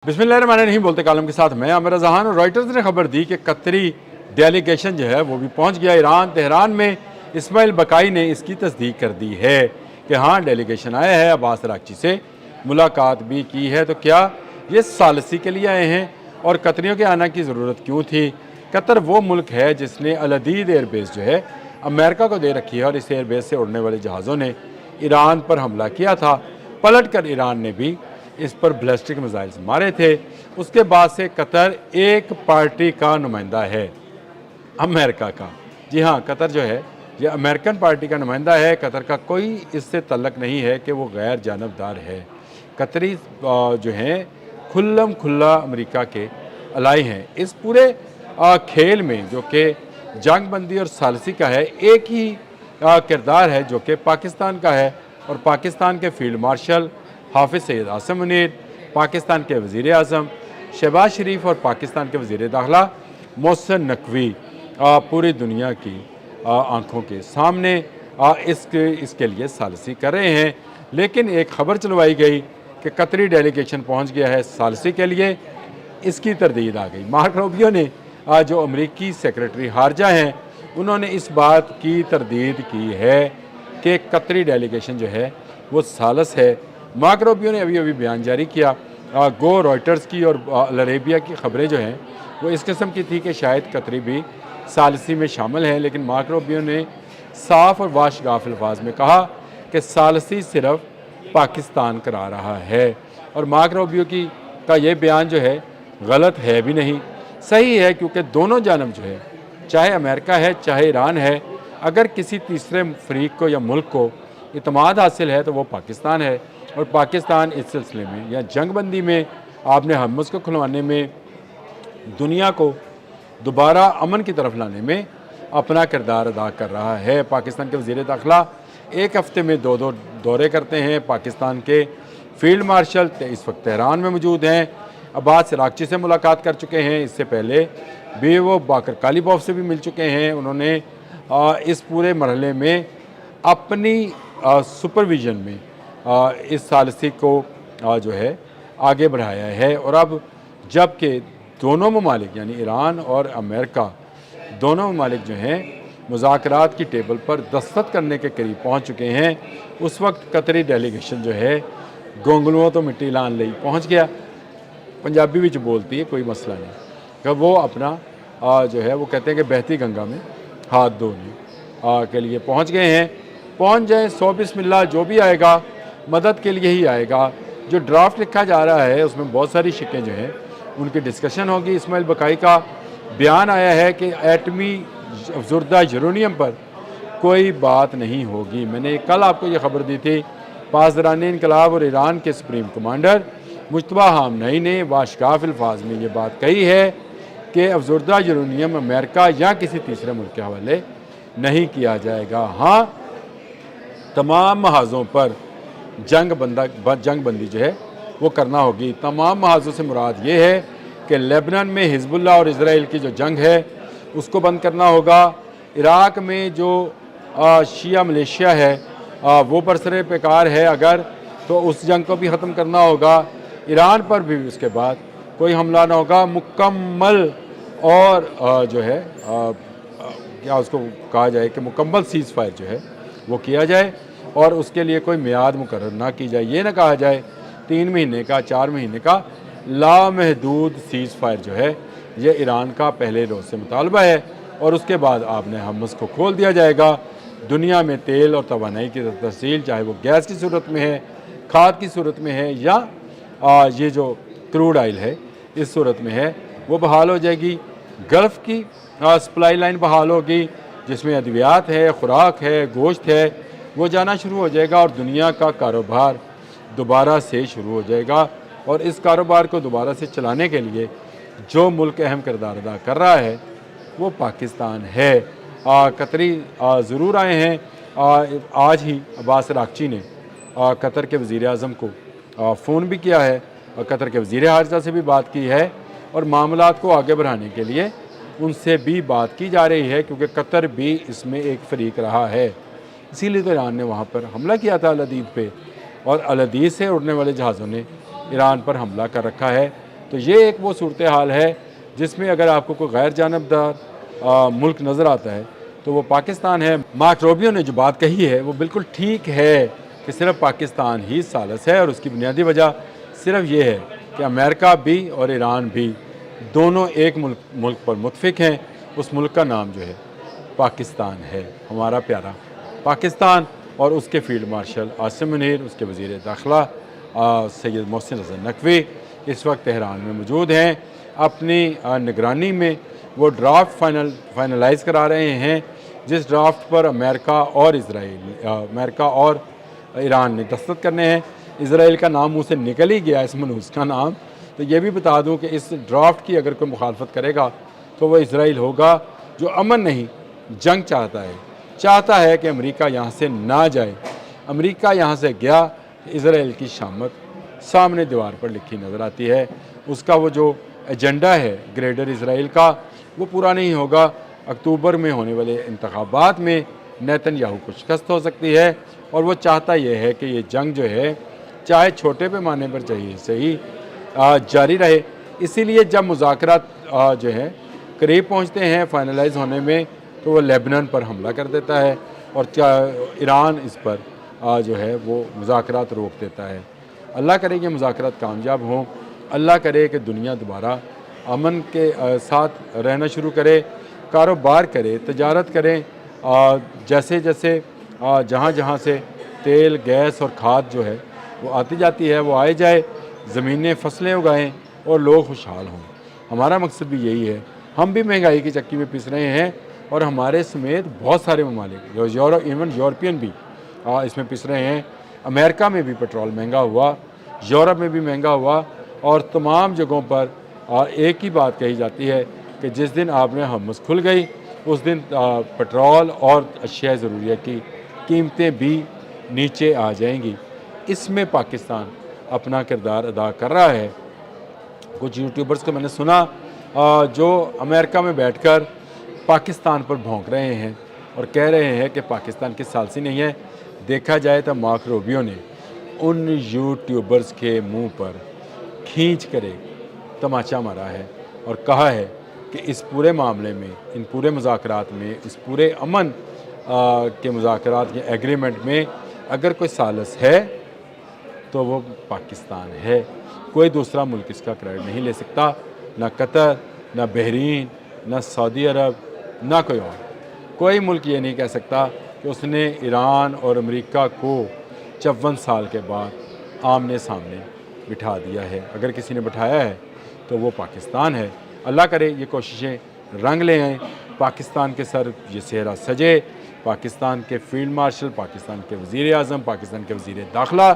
बिस्मिल्लाहिर्रहमानिर्रहीम बोलते कालम के साथ मैं आमिर रज़ान। और रॉयटर्स ने खबर दी कि कतरी डेलीगेशन जो है वो भी पहुंच गया ईरान तेहरान में। इस्माइल बकाई ने इसकी तस्दीक कर दी है कि हाँ डेलीगेशन आया है, अब्बास अरागची से मुलाकात भी की है। तो क्या ये सालसी के लिए आए हैं और कतरियों के आना की ज़रूरत क्यों थी? कतर वो मुल्क है जिसने अल अदीद एयरबेस जो है अमेरिका को दे रखी है और इस एयरबेस से उड़ने वाले जहाज़ों ने ईरान पर हमला किया था। पलट कर ईरान ने भी इस पर बैलिस्टिक मिसाइल्स मारे थे। उसके बाद से कतर एक पार्टी का नुमाइंदा है, अमेरिका का। जी हाँ, कतर जो है ये अमेरिकन पार्टी का नुमाइंदा है। कतर का कोई इससे तल्लक नहीं है कि वो गैर जानबदार है। कतरी जो हैं खुल्लम खुल्ला अमेरिका के अलाई हैं। इस पूरे खेल में जो कि जंग बंदी और सालसी का है, एक ही किरदार है जो कि पाकिस्तान का है। और पाकिस्तान के फील्ड मार्शल हाफिज़ सैयद आसिम मुनीर, पाकिस्तान के वज़ीर आज़म शहबाज शरीफ और पाकिस्तान के वज़ीर दाखिला मोहसिन नकवी पूरी दुनिया की आंखों के सामने इसके लिए सालसी कर रहे हैं। लेकिन एक खबर चलवाई गई कि कतरी डेलीगेशन पहुंच गया है सालसी के लिए, इसकी तरदीद आ गई। मार्क रूबियो ने जो अमरीकी सेक्रेटरी खारजा हैं उन्होंने इस बात की तरदीद की है कि कतरी डेलीगेशन जो है वो सालस है। मार्क रूबियो ने अभी बयान जारी किया। गो रॉयटर्स की और अल अरेबिया की खबरें जो हैं वो इस किस्म की थी कि शायद कतरी भी सालसी में शामिल हैं। लेकिन मार्क रूबियो ने साफ और वाशगाफ अल्फाज में कहा कि सालसी सिर्फ पाकिस्तान करा रहा है। और मार्क रूबियो का ये बयान जो है गलत है भी नहीं, सही है, क्योंकि दोनों जानब जो है, चाहे अमेरिका है चाहे ईरान है, अगर किसी तीसरे फरीक को या मुल्क को इतमाद हासिल है तो वो पाकिस्तान है। और पाकिस्तान इस सिलसिले में या जंग बंदी में, आपने हमस को खुलवाने में, दुनिया को दोबारा अमन की तरफ लाने में अपना किरदार अदा कर रहा है। पाकिस्तान के वज़ीर दाखिला एक हफ़्ते में दो दौरे करते हैं। पाकिस्तान के फील्ड मार्शल इस वक्त तेहरान में मौजूद हैं। अब्बास अरागची से मुलाकात कर चुके हैं। इससे पहले भी वो बाकर कालिबॉफ से भी मिल चुके हैं। उन्होंने इस पूरे मरहले में अपनी सुपरविजन में इस सालसी को जो है आगे बढ़ाया है। और अब जबकि दोनों ममालिक यानी ईरान और अमेरिका दोनों ममालिक जो हैं मुज़ाकरात की टेबल पर दस्तखत करने के करीब पहुंच चुके हैं, उस वक्त कतरी डेलीगेशन जो है गोंगलुओं तो मिट्टी लान लई पहुंच गया। पंजाबी विच बोलती है, कोई मसला नहीं, कि वो अपना जो है वो कहते हैं कि बहती गंगा में हाथ धोने के लिए पहुंच गए हैं। पहुंच जाए, सौ बिस्मिल्लाह, जो भी आएगा मदद के लिए ही आएगा। जो ड्राफ्ट लिखा जा रहा है उसमें बहुत सारी शिकें जो हैं उनकी डिस्कशन होगी। इस्माइल बकाई का बयान आया है कि एटमी अफजुर्दा यूरेनियम पर कोई बात नहीं होगी। मैंने कल आपको ये खबर दी थी। पासदारान इनकलाब और ईरान के सुप्रीम कमांडर मुश्तबा हामनई ने वाशगाफ अल्फाज में ये बात कही है कि अफजुर्दा यूरेनियम अमेरिका या किसी तीसरे मुल्क के हवाले नहीं किया जाएगा। हाँ, तमाम महाज़ों पर जंग बंदी जो है वो करना होगी। तमाम महाज़ों से मुराद ये है कि लेबनान में हिजबुल्लाह और इजराइल की जो जंग है उसको बंद करना होगा। इराक़ में जो शिया मलेशिया है वो बरसरे पेकार है अगर, तो उस जंग को भी ख़त्म करना होगा। ईरान पर भी उसके बाद कोई हमला ना होगा। मुकम्मल और जो है क्या उसको कहा जाए कि मुकम्मल सीज़ फायर जो है वो किया जाए और उसके लिए कोई मियाद मुकर्रर ना की जाए। ये ना कहा जाए 3 महीने का, 4 महीने का। लामहदूद सीज़ फायर जो है ये ईरान का पहले रोज़ से मुतालबा है और उसके बाद आपने हमस को खोल दिया जाएगा। दुनिया में तेल और तवानाई की तहसील, चाहे वो गैस की सूरत में है, खाद की सूरत में है या ये जो क्रूड आयल है इस सूरत में है, वो बहाल हो जाएगी। गल्फ़ की सप्लाई लाइन बहाल होगी जिसमें अद्वियात है, खुराक है, गोश्त है, वो जाना शुरू हो जाएगा और दुनिया का कारोबार दोबारा से शुरू हो जाएगा। और इस कारोबार को दोबारा से चलाने के लिए जो मुल्क अहम किरदार अदा कर रहा है वो पाकिस्तान है। कतरी ज़रूर आए हैं। आज ही अब्बास अरागची ने कतर के वज़ीर आज़म को फ़ोन भी किया है और कतर के वज़ीर ख़ारिजा से भी बात की है और मामलात को आगे बढ़ाने के लिए उनसे भी बात की जा रही है, क्योंकि कतर भी इसमें एक फ़रीक रहा है। इसीलिए तो ईरान ने वहाँ पर हमला किया था अल अदीद पे, और अल अदीद से उड़ने वाले जहाज़ों ने ईरान पर हमला कर रखा है। تو یہ ایک وہ صورتحال ہے جس میں اگر آپ کو کوئی غیر جانبدار ملک نظر آتا ہے تو وہ پاکستان ہے۔ مارک روبیو نے جو بات کہی ہے وہ بالکل ٹھیک ہے کہ صرف پاکستان ہی ثالث ہے، اور اس کی بنیادی وجہ صرف یہ ہے کہ امریکہ بھی اور ایران بھی دونوں ایک ملک پر متفق ہیں۔ اس ملک کا نام جو ہے پاکستان ہے، ہمارا پیارا پاکستان، اور اس کے فیلڈ مارشل عاصم منیر، اس کے وزیر داخلہ سید محسن رضا نقوی اس وقت تہران میں موجود ہیں۔ اپنی نگرانی میں وہ ڈرافٹ فائنلائز کرا رہے ہیں جس ڈرافٹ پر امریکہ اور ایران نے دستخط کرنے ہیں۔ اسرائیل کا نام منہ سے نکل ہی گیا، اس منحوس کا نام۔ تو یہ بھی بتا دوں کہ اس ڈرافٹ کی اگر کوئی مخالفت کرے گا تو وہ اسرائیل ہوگا، جو امن نہیں جنگ چاہتا ہے کہ امریکہ یہاں سے نہ جائے۔ امریکہ یہاں سے گیا، اسرائیل کی شامت سامنے دیوار پر لکھی نظر آتی ہے۔ اس کا وہ جو ایجنڈا ہے گریٹر اسرائیل کا، وہ پورا نہیں ہوگا۔ اکتوبر میں ہونے والے انتخابات میں نیتن یاہو کو شکست ہو سکتی ہے، اور وہ چاہتا یہ ہے کہ یہ جنگ جو ہے چاہے چھوٹے پیمانے پر صحیح جاری رہے۔ اسی لیے جب مذاکرات جو ہے قریب پہنچتے ہیں فائنلائز ہونے میں تو وہ لیبنان پر حملہ کر دیتا ہے، اور ایران اس پر جو ہے وہ مذاکرات روک دیتا ہے۔ اللہ کرے یہ مذاکرات کامیاب ہوں، اللہ کرے کہ دنیا دوبارہ امن کے ساتھ رہنا شروع کرے، کاروبار کرے، تجارت کریں، جیسے جہاں سے تیل، گیس اور کھاد جو ہے وہ آتی جاتی ہے وہ آئے جائے، زمینیں فصلیں اگائیں اور لوگ خوشحال ہوں۔ ہمارا مقصد بھی یہی ہے۔ ہم بھی مہنگائی کی چکی میں پس رہے ہیں، اور ہمارے سمیت بہت سارے ممالک ایون یورپین بھی اس میں پس رہے ہیں۔ امریکہ میں بھی پٹرول مہنگا ہوا، یورپ میں بھی مہنگا ہوا، اور تمام جگہوں پر ایک ہی بات کہی جاتی ہے کہ جس دن آپ نے ہمس کھل گئی اس دن پٹرول اور اشیاء ضروریہ کی قیمتیں بھی نیچے آ جائیں گی۔ اس میں پاکستان اپنا کردار ادا کر رہا ہے۔ کچھ یوٹیوبرز کو میں نے سنا جو امریکہ میں بیٹھ کر پاکستان پر بھونک رہے ہیں اور کہہ رہے ہیں کہ پاکستان کی ثالثی نہیں ہے۔ دیکھا جائے تو مارک روبیو نے ان یوٹیوبرز کے منہ پر کھینچ کر ایک تماچا مارا ہے اور کہا ہے کہ اس پورے معاملے میں، ان پورے مذاکرات میں، اس پورے امن کے مذاکرات کے ایگریمنٹ میں اگر کوئی ثالث ہے تو وہ پاکستان ہے۔ کوئی دوسرا ملک اس کا کریڈٹ نہیں لے سکتا، نہ قطر، نہ بحرین، نہ سعودی عرب، نہ کوئی اور۔ کوئی ملک یہ نہیں کہہ سکتا کہ اس نے ایران اور امریکہ کو 54 سال کے بعد آمنے سامنے بٹھا دیا ہے۔ اگر کسی نے بٹھایا ہے تو وہ پاکستان ہے۔ اللہ کرے یہ کوششیں رنگ لے آئیں، پاکستان کے سر یہ صحرا سجے، پاکستان کے فیلڈ مارشل، پاکستان کے وزیر اعظم، پاکستان کے وزیر داخلہ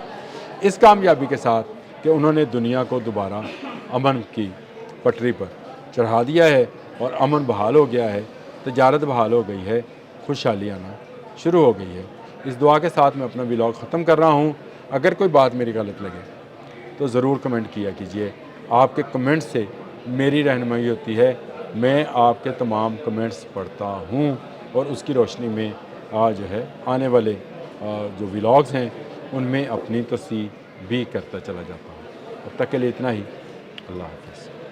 اس کامیابی کے ساتھ کہ انہوں نے دنیا کو دوبارہ امن کی پٹری پر چڑھا دیا ہے، اور امن بحال ہو گیا ہے، تجارت بحال ہو گئی ہے، خوشحالی آنا شروع ہو گئی ہے۔ اس دعا کے ساتھ میں اپنا ولاگ ختم کر رہا ہوں۔ اگر کوئی بات میری غلط لگے تو ضرور کمنٹ کیا کیجئے۔ آپ کے کمنٹ سے میری رہنمائی ہوتی ہے، میں آپ کے تمام کمنٹس پڑھتا ہوں، اور اس کی روشنی میں جو ہے آنے والے جو ولاگز ہیں ان میں اپنی تصحیح بھی کرتا چلا جاتا ہوں۔ اب تک کے لیے اتنا ہی۔ اللہ حافظ۔